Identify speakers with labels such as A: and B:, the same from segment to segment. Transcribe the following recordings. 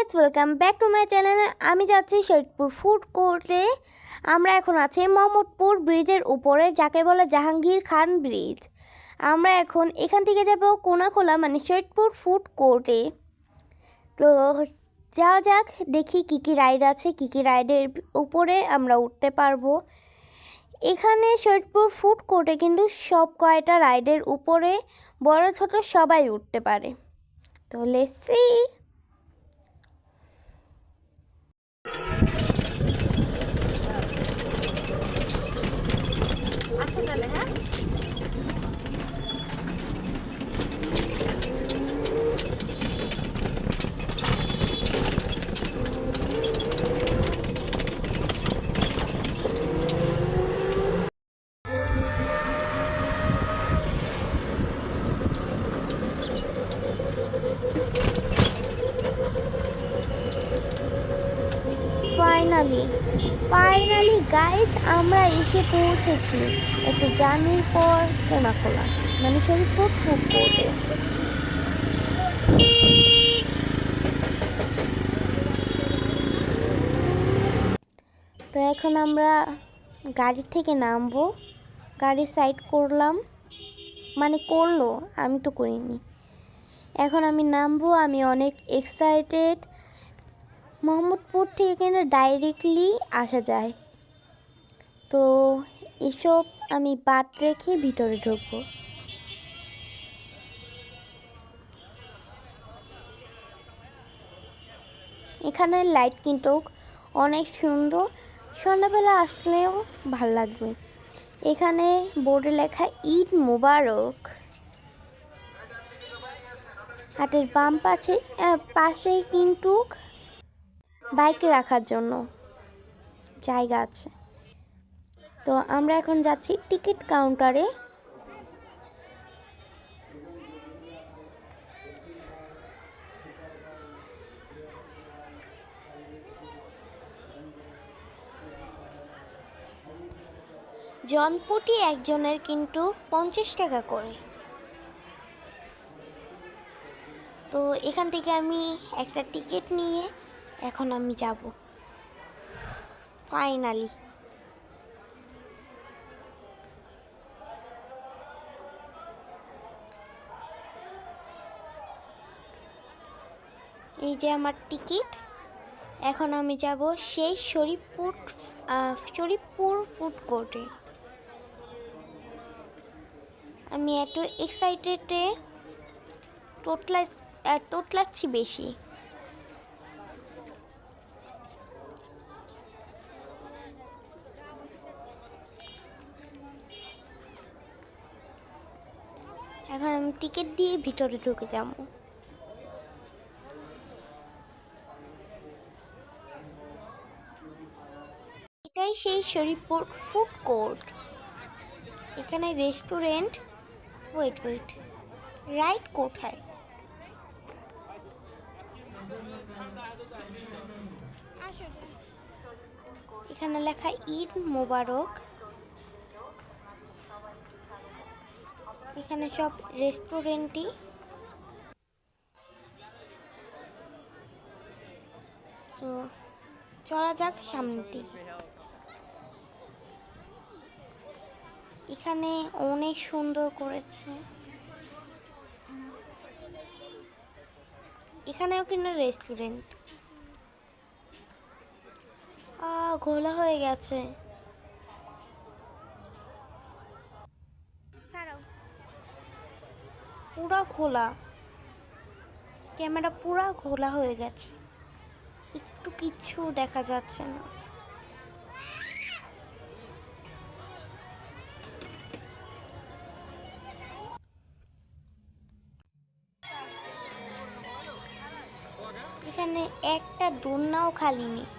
A: Guys, welcome back to my channel. আমি যাচ্ছি Shariatpur food কোর্টে। আমরা এখন আছি মোহাম্মদপুর ব্রিজের উপরে, যাকে বলে জাহাঙ্গীর খান ব্রিজ। আমরা এখন এখান থেকে যাব কোনাখোলা, মানে শরীয়তপুর ফুড কোর্টে। তো যাওয়া যাক, দেখি কী কী রাইড আছে, কী কী রাইডের উপরে আমরা উঠতে পারবো। এখানে শরীয়তপুর ফুড কোর্টে কিন্তু সব কয়টা রাইডের উপরে বড় ছোট সবাই উঠতে পারে। তো লেটস সি। ফাইনালি গাইজ, আমরা এসে পৌঁছেছি একটু জার্নির পর কোনাখোলা, মানে শরীয়তপুর ফুড কোর্টে। তো এখন আমরা গাড়ি থেকে নামবো। গাড়ি সাইড করলাম, মানে করলো, আমি তো করিনি। এখন আমি নামবো, আমি অনেক এক্সাইটেড। মোহাম্মদপুর থেকে কিন্তু ডাইরেক্টলি আসা যায়। তো এসব আমি বাদ রেখে ভিতরে ঢুকবো। এখানে লাইট কিন্তু অনেক সুন্দর, সন্ধ্যাবেলা আসলেও ভাল লাগবে। এখানে বোর্ডে লেখা ঈদ মোবারক। হাতের বাম পাশেই কিন্তু বাইক রাখার জন্য জায়গা আছে। তো আমরা এখন যাচ্ছি টিকিট কাউন্টারে। জনপ্রতি একজনের কিন্তু 50 টাকা করে। তো এখান থেকে আমি একটা টিকিট নিয়ে এখন আমি যাব ফাইনালি। এই যে আমার টিকিট। এখন আমি যাব সেই শরীয়তপুর ফুড কোর্টে। আমি এত এক্সাইটেডে তোতলাচ্ছি বেশি। এখন আমি টিকিট দিয়ে ভিতরে ঢুকে যাব। এটাই সেই শরীয়তপুর ফুড কোর্ট। এখানে রেস্টুরেন্ট। ওয়েট রাইট কোথায়? এখানে লেখা ঈদ মোবারক। এখানে সব রেস্টুরেন্টই। তো চলা যাক সামনের দিকে। এখানে অনেক সুন্দর করেছে। এখানেও কিন্তু রেস্টুরেন্ট। ঘোলা হয়ে গেছে। পুরা খোলা, ক্যামেরা পুরা খোলা হয়ে গেছে, একটু কিচ্ছু দেখা যাচ্ছে না। এখানে একটা দোলনাও খালি নেই।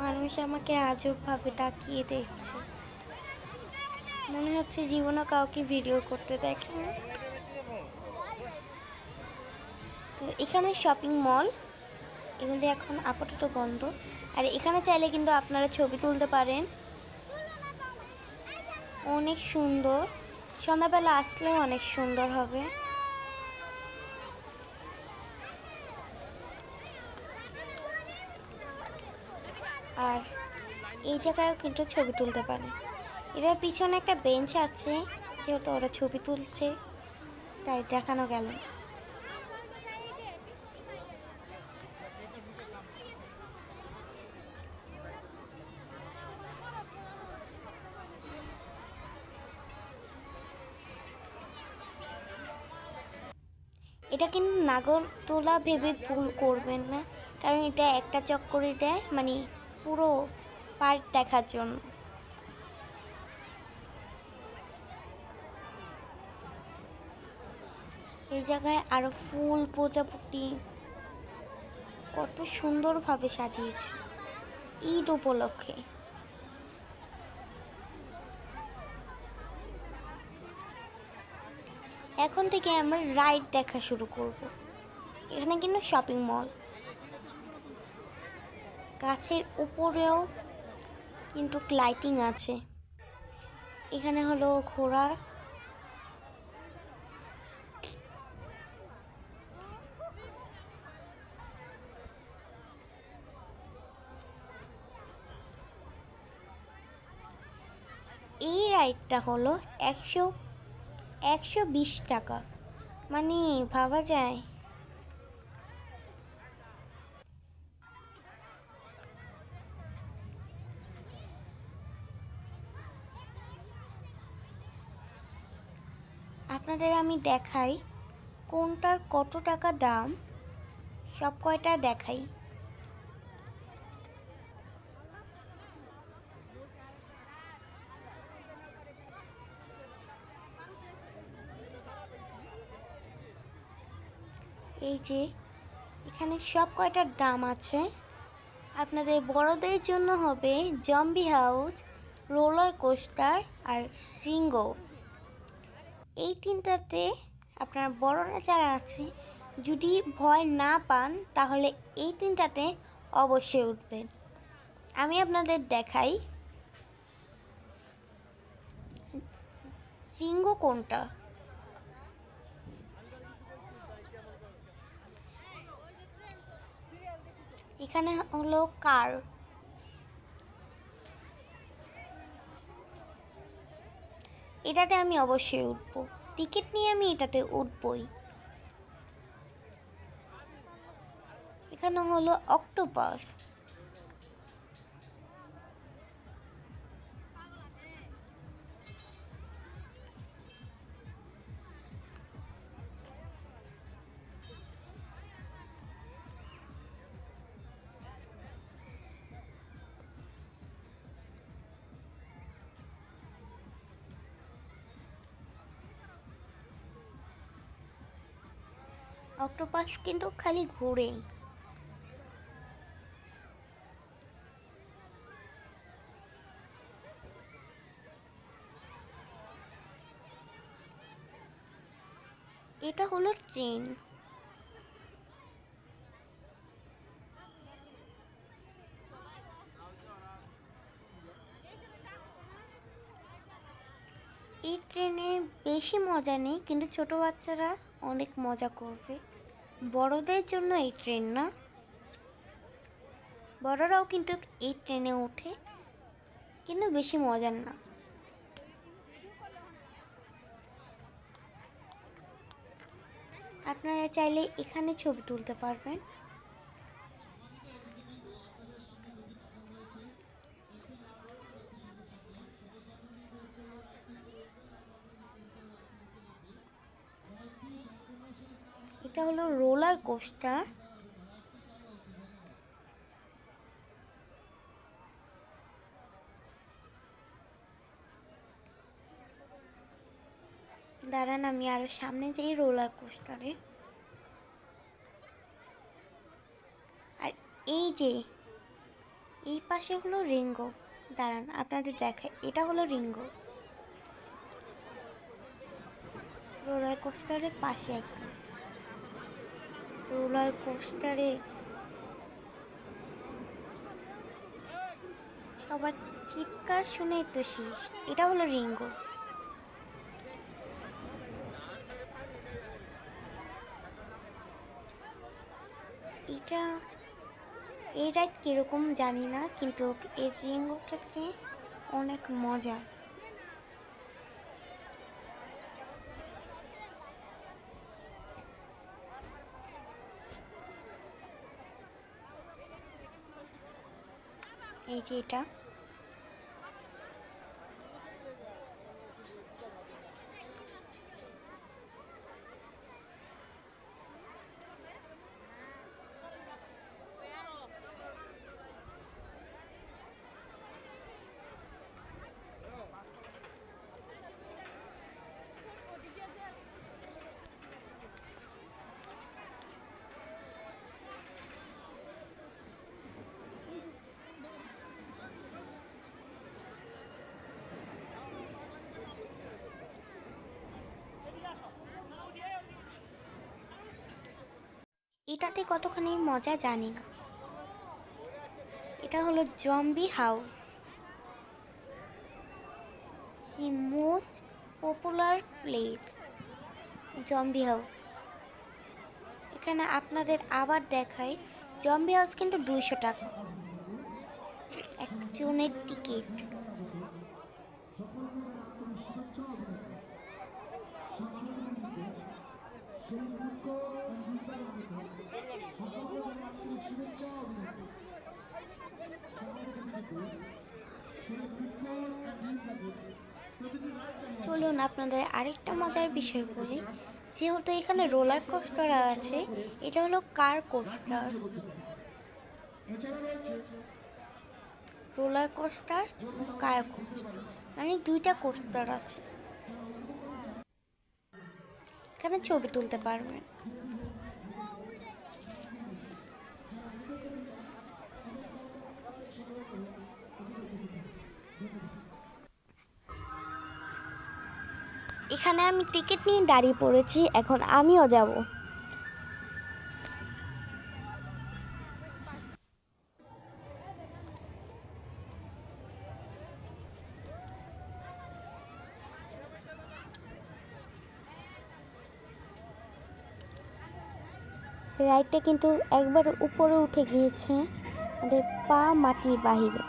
A: মানুষ আমাকে আজবভাবে তাকিয়ে দেখছে, মনে হচ্ছে জীবনে কাউকে ভিডিও করতে দেখে না। তো এখানে শপিং মল, এগুলি এখন আপাতত বন্ধ। আর এখানে চাইলে কিন্তু আপনারা ছবি তুলতে পারেন। অনেক সুন্দর, সন্ধ্যাবেলা আসলেও অনেক সুন্দর হবে। আর এই জায়গায় কিন্তু ছবি তুলতে পারে। এটার পিছনে একটা বেঞ্চ আছে, যেহেতু ওরা ছবি তুলছে তাই দেখানো গেল। এটা কিন্তু নাগরদোলা ভেবে ভুল করবেন না, কারণ এটা একটা চক্করে দেয়, মানে পুরো পার্ক দেখার জন্য। এই জায়গায় আরো ফুল প্রজাপতি কত সুন্দরভাবে সাজিয়েছে ঈদ উপলক্ষে। এখন থেকে আমরা রাইড দেখা শুরু করব। এখানে কিন্তু শপিং মল, গাছের উপরেও কিন্তু লাইটিং আছে। এখানে হলো ঘোড়া, এই রাইডটা হলো 120 টাকা, মানে ভাবা যায়। আপনাদের আমি দেখাই কোনটার কত টাকা দাম, সব কয়টা দেখাই। এই যে এখানে সব কয়টার দাম আছে। আপনাদের বড়দের জন্য হবে জম্বি হাউস, রোলার কোস্টার আর রিঙ্গো। এই তিনটাতে আপনার বড়রা যারা আছে যদি ভয় না পান তাহলে এই তিনটাতে অবশ্যই উঠবেন। আমি আপনাদের দেখাই রিঙ্গো কোনটা। এখানে হলো কার, এটাতে আমি অবশ্যই উঠবো, টিকিট নিয়ে আমি এটাতে উঠবই। এখানে হলো অক্টোপাস, অক্টোপাস কিন্তু খালি ঘুরেই। এটা হলো ট্রেন, এই ট্রেনে বেশি মজা নেই, কিন্তু ছোট বাচ্চারা অনেক মজা করবে। বড়দের জন্য এই ট্রেন না, বড়রাও কিন্তু এই ট্রেনে ওঠে, কিন্তু বেশি মজার না। আপনারা চাইলে এখানে ছবি তুলতে পারবেন। এটা হলো রোলার কোস্টার, দাঁড়ান আমি আরো সামনে যাই রোলার কোস্টারে। আর এই যে এই পাশে হলো রিঙ্গো, দাঁড়ান আপনাদের দেখায়, এটা হলো রিঙ্গো, রোলার কোস্টারের পাশে একদম। রোলার কোস্টারে সবার চিৎকার শুনেই তো শেষ। এটা হলো রিঙ্গো। এটা এই রাইড কীরকম জানি না, কিন্তু এই রিঙ্গোটাতে অনেক মজা। এই যে এটা এটাতে কতখানি মজা জানি না। এটা হলো zombie house, the most popular place zombie house. এখানে আপনাদের আবার দেখাই, জম্বি হাউস কিন্তু 200 টাকা একজনের টিকিট। চলুন আপনাদের আরেকটা মজার বিষয় বলি। যেহেতু এখানে রোলার কোস্টার আছে, এটা হলো কার কোস্টার। রোলার কোস্টার, কার কোস্টার, মানে 2টা কোস্টার আছে। এখানে ছবি তুলতে পারবেন। এখানে আমি টিকিট নিয়ে দাঁড়িয়ে পড়েছি, এখন আমিও যাব। রাইডটা কিন্তু একবার উপরে উঠে গিয়েছে, আমাদের পা মাটির বাহিরে।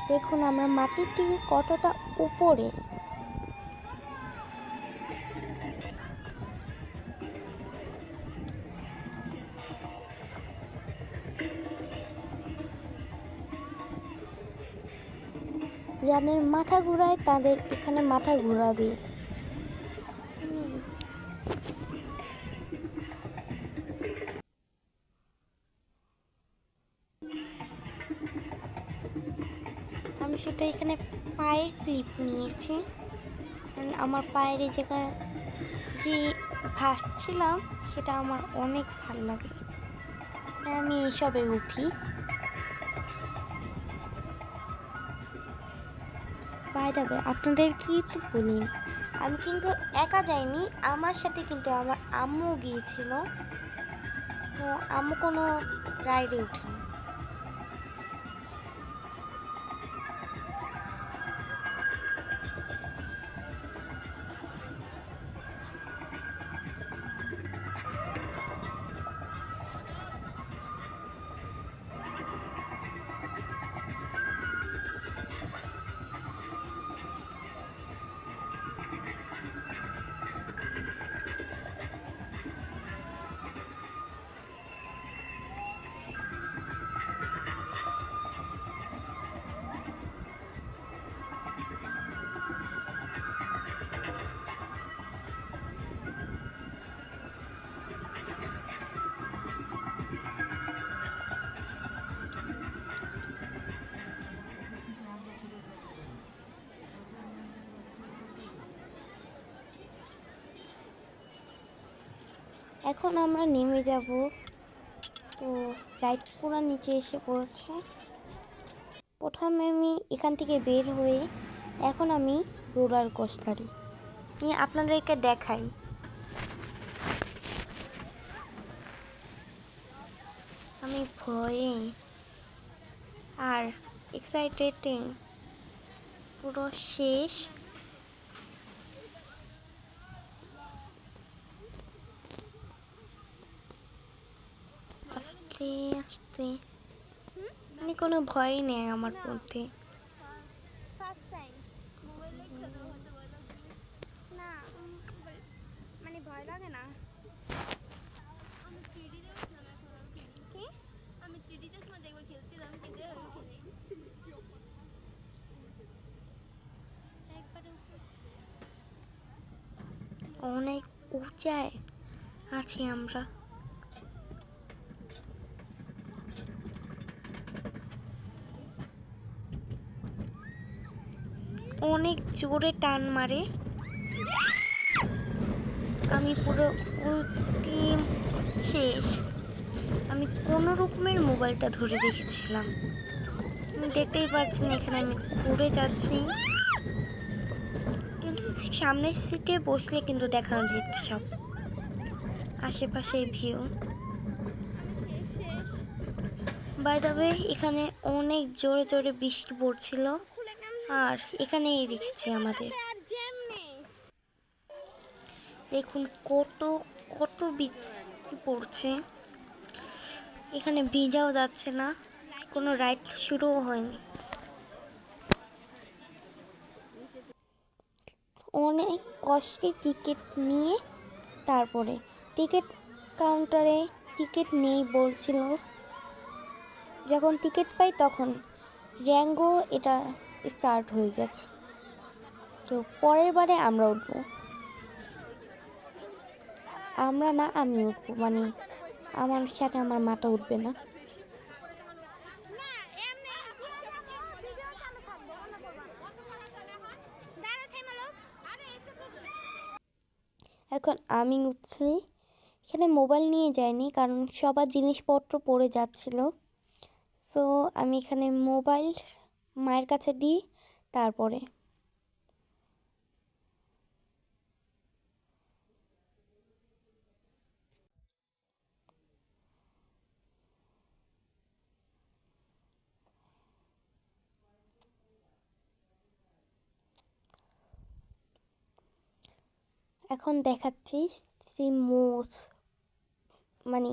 A: দেখুন আমরা মাটির থেকে কতটা উপরে। যাদের মাথা ঘুরায় তাদের এখানে মাথা ঘুরাবে। আমি সেটা এখানে পায়ের ক্লিপ নিয়েছি, কারণ আমার পায়ের এই জায়গায় যে ভাসছিলাম সেটা আমার অনেক ভালো লাগে, তাই আমি এইসবে উঠি। বাই দ্য ওয়ে, আপনাদেরকে একটু বলি, আমি কিন্তু একা যাইনি, আমার সাথে কিন্তু আমার আম্মু গিয়েছিল। তো আম্মু কোনো রাইডে উঠিনি। এখন আমরা নেমে যাব। তো রাইড পুরো নিচে এসে পড়ছে। প্রথমে আমি এখান থেকে বের হয়ে এখন আমি রোলার কোস্টারে আপনাদেরকে দেখাই। আমি ভয়ে আর এক্সাইটেড পুরো শেষ। আস্তে আস্তে মানে কোনো ভয় নেই আমার মধ্যে।
B: না মানে ভয় লাগে না। আমি 3D তে সময় একবার খেলছিলাম কিন্তু আমি খেলি
A: অনেক উঁচায় আছি আমরা। অনেক জোরে টান মারে। আমি পুরো উল্টে শেষ। আমি কোনো রকমের মোবাইলটা ধরে রেখেছিলাম। দেখতেই পাচ্ছেন এখানে আমি ঘুরে যাচ্ছি, কিন্তু সামনের সিটে বসলে কিন্তু দেখানো যেত সব আশেপাশের ভিউ। বাই দ্য ওয়ে এখানে অনেক জোরে জোরে বৃষ্টি পড়ছিল আর এখানেই রেখেছে আমাদের। দেখুন কত কত বৃষ্টি পড়ছে। এখানে ভিজাও যাচ্ছে না, কোনো রাইড শুরুও হয়নি। অনেক কষ্টে টিকিট নিয়ে তারপরে টিকিট কাউন্টারে টিকিট নেই বলছিল। যখন টিকিট পাই তখন র্যাঙ্গো এটা স্টার্ট হয়ে গেছে। তো পরের বারে আমরা উঠবো। আমরা না, আমি উঠবো, মানে আমার সাথে আমার মাটা উঠবে না। এখন আমি উঠছি। এখানে মোবাইল নিয়ে যাইনি কারণ সবার জিনিসপত্র পড়ে যাচ্ছিল। সো আমি এখানে মোবাইল মায়ের কাছে দিই তারপরে। এখন দেখাচ্ছি মানে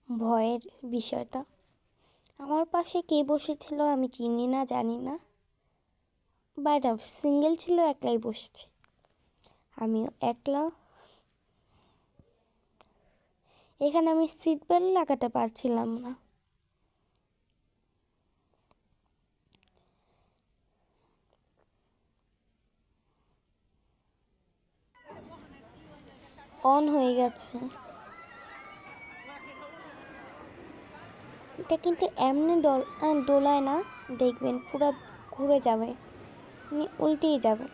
A: ভয়ের বিষয়টা। আমার পাশে কে বসেছিল আমি চিনি না, জানি না, বাট সিঙ্গেল ছিল, একলাই বসেছে, আমিও একলা। এখানে আমি সিট বেল্ট লাগাতে পারছিলাম না। অন হয়ে গেছে। এটা কিন্তু এমনি দোলায় না, দেখবেন পুরো ঘুরে যাবে, মানে উল্টেই যাবে।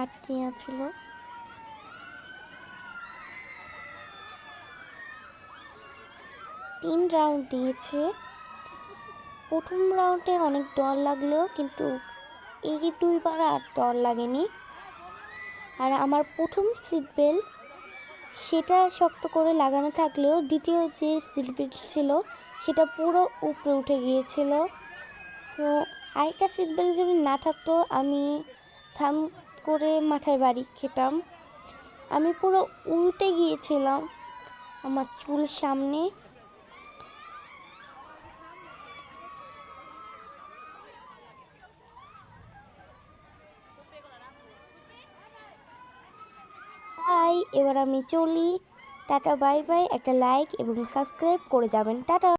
A: আটকে ছিল। 3 রাউন্ড দিয়েছে। প্রথম রাউন্ডে অনেক ডর লাগলো, কিন্তু এই 2বার আর ডর লাগেনি। আর আমার প্রথম সিট বেল্ট সেটা শক্ত করে লাগানো থাকলেও দ্বিতীয় যে সিট বেল্ট ছিল সেটা পুরো উপরে উঠে গিয়েছিল। তো আরেকটা সিট বেল্ট যদি না থাকতো আমি থাম করে মাথায় বাড়ি খেতাম। আমি পুরো উল্টে গিয়েছিলাম, আমার চুল সামনে। এবার আমি চলি। Tata bye bye. একটা লাইক এবং সাবস্ক্রাইব করে যাবেন। টাটা।